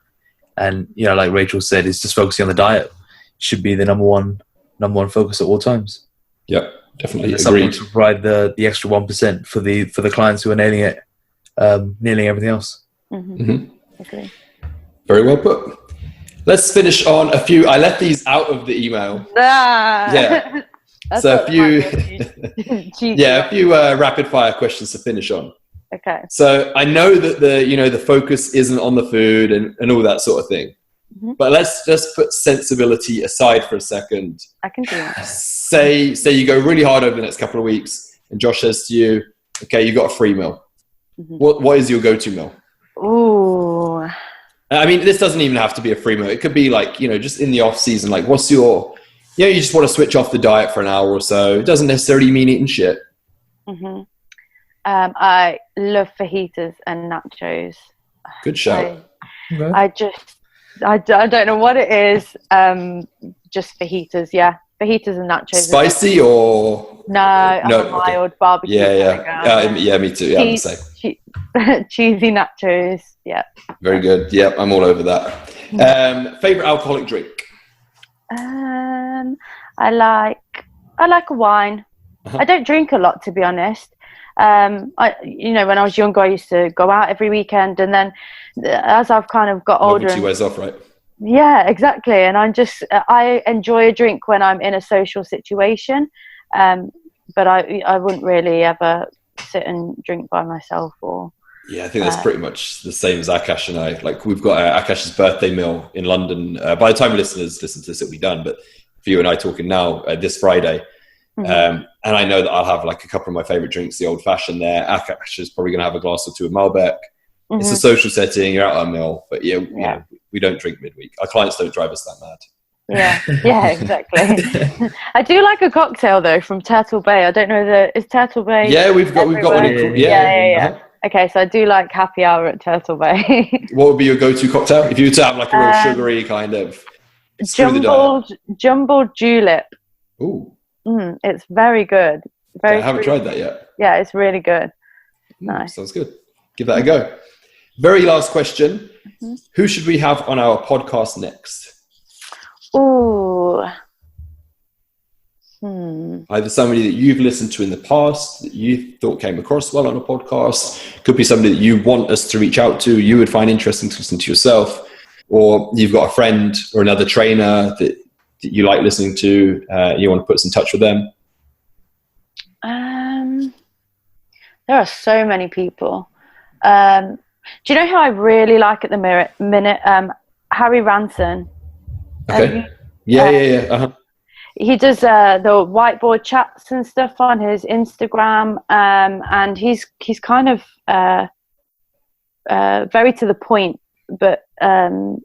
C: and like Rachel said, is just focusing on the diet should be the number one focus at all times.
A: Yep, definitely.
C: And the supplements provide the extra 1% for the clients who are nailing it, nailing everything else.
B: Okay.
A: Very well put. Let's finish on a few. I left these out of the email. Yeah.
B: That's
A: So
B: what
A: a few rapid fire questions to finish on.
B: Okay.
A: So I know that the focus isn't on the food and all that sort of thing, but let's just put sensibility aside for a second.
B: I can do that.
A: Say you go really hard over the next couple of weeks, and Josh says to you, "Okay, you got a free meal. What is your go-to meal?"
B: Ooh.
A: I mean, this doesn't even have to be a free meal. It could be like, just in the off season. Like, what's your, you just want to switch off the diet for an hour or so. It doesn't necessarily mean eating shit.
B: I love fajitas and nachos.
A: Good shout.
B: I don't know what it is. Just fajitas, yeah. Fajitas and nachos.
A: Spicy or?
B: No, I'm a mild barbecue.
A: Yeah, me too. Yeah, I'm the same.
B: Cheesy nachos, yeah.
A: Very good. Yep, I'm all over that. Favorite alcoholic drink?
B: I like a wine. I don't drink a lot, to be honest. When I was younger, I used to go out every weekend, and then as I've kind of got older,
A: novelty wears off, right?
B: Yeah, exactly. And I enjoy a drink when I'm in a social situation, but I wouldn't really ever sit and drink by myself or.
A: Yeah, I think that's pretty much the same as Akash and I. Like, we've got Akash's birthday meal in London. By the time listeners listen to this, it'll be done. But for you and I talking now, this Friday, and I know that I'll have like a couple of my favorite drinks, the old fashioned there. Akash is probably going to have a glass or two of Malbec. It's a social setting. You're out on a meal, but we don't drink midweek. Our clients don't drive us that mad.
B: Yeah, exactly. I do like a cocktail though from Turtle Bay. I don't know is Turtle Bay.
A: Yeah, we've got one. Yeah.
B: Okay, so I do like happy hour at Turtle Bay.
A: What would be your go-to cocktail if you were to have like a real sugary kind of
B: jumbled julep?
A: Ooh,
B: it's very good.
A: I haven't tried that yet.
B: Yeah, it's really good. Nice.
A: Sounds good. Give that a go. Very last question. Who should we have on our podcast next?
B: Ooh.
A: Either somebody that you've listened to in the past that you thought came across well on a podcast, could be somebody that you want us to reach out to, you would find interesting to listen to yourself, or you've got a friend or another trainer that you like listening to, you want to put us in touch with them.
B: There are so many people. Do you know who I really like at the minute? Harry Ranson.
A: Okay. Yeah.
B: He does the whiteboard chats and stuff on his Instagram, and he's kind of very to the point, but in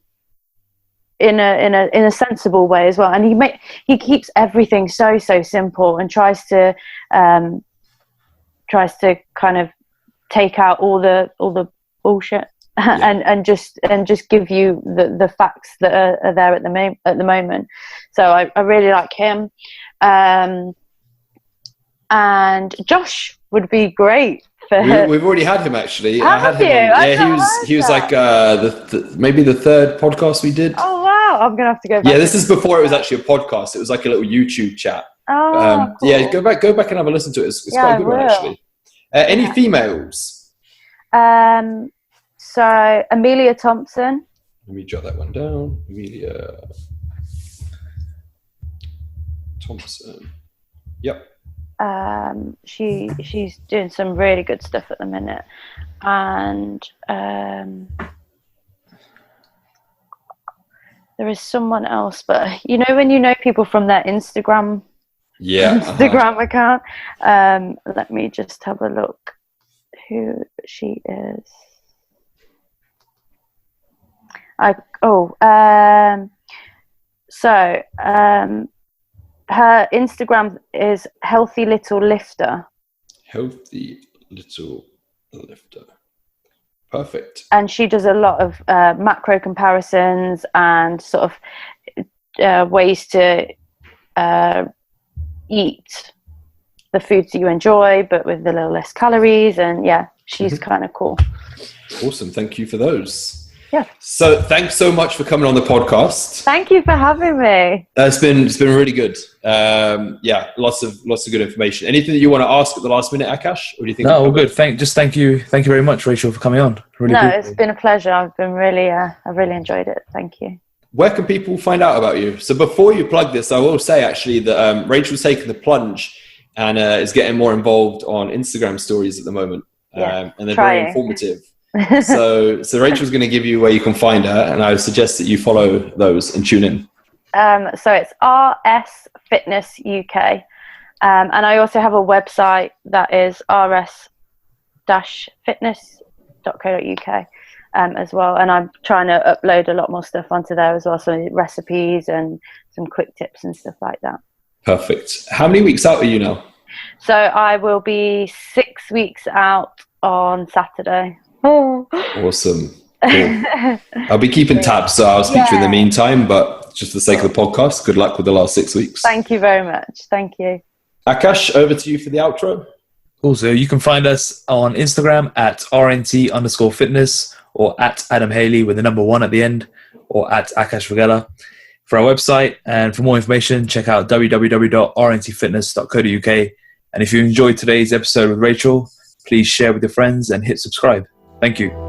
B: a sensible way as well. And he keeps everything so simple and tries to kind of take out all the bullshit. And just give you the facts that are there at the moment. So I really like him, and Josh would be great for.
A: We've already had him actually.
B: Have you?
A: Yeah, he was like maybe the third podcast we did.
B: Oh wow! I'm gonna have to go back.
A: Yeah, this is before it was actually a podcast. It was like a little YouTube chat.
B: Oh, cool.
A: Yeah, go back and have a listen to it. It's quite a good one actually. Any females?
B: So Amelia Thompson.
A: Let me jot that one down. Amelia Thompson. Yep.
B: She's doing some really good stuff at the minute, and there is someone else, but when you know people from their Instagram account. Let me just have a look who she is. Her Instagram is Healthy Little Lifter.
A: Healthy Little Lifter. Perfect.
B: And she does a lot of macro comparisons and sort of ways to eat the foods that you enjoy, but with a little less calories. And yeah, she's kind of cool.
A: Awesome. Thank you for those.
B: Yeah.
A: So thanks so much for coming on the podcast.
B: Thank you for having me.
A: It's been really good. Lots of good information. Anything that you want to ask at the last minute, Akash? Or do you think?
C: No, all good. Thank you very much, Rachel, for coming on.
B: It's been a pleasure. I've really enjoyed it. Thank you.
A: Where can people find out about you? So before you plug this, I will say actually that Rachel's taken the plunge and is getting more involved on Instagram stories at the moment. And they're very informative. So Rachel's going to give you where you can find her, and I would suggest that you follow those and tune in.
B: So it's RS Fitness UK. And I also have a website that is rs-fitness.co.uk as well. And I'm trying to upload a lot more stuff onto there as well. So recipes and some quick tips and stuff like that.
A: Perfect. How many weeks out are you now?
B: So I will be 6 weeks out on Saturday.
A: Awesome. Cool. I'll be keeping tabs, so I'll speak to you in the meantime, but just for the sake of the podcast, good luck with the last 6 weeks.
B: Thank you very much. Thank you.
A: Akash, over to you for the outro.
C: Also, you can find us on Instagram at RNT_fitness or at Adam Haley with the number 1 at the end, or at Akash Vagela for our website. And for more information, check out www.rntfitness.co.uk. And if you enjoyed today's episode with Rachel, please share with your friends and hit subscribe. Thank you.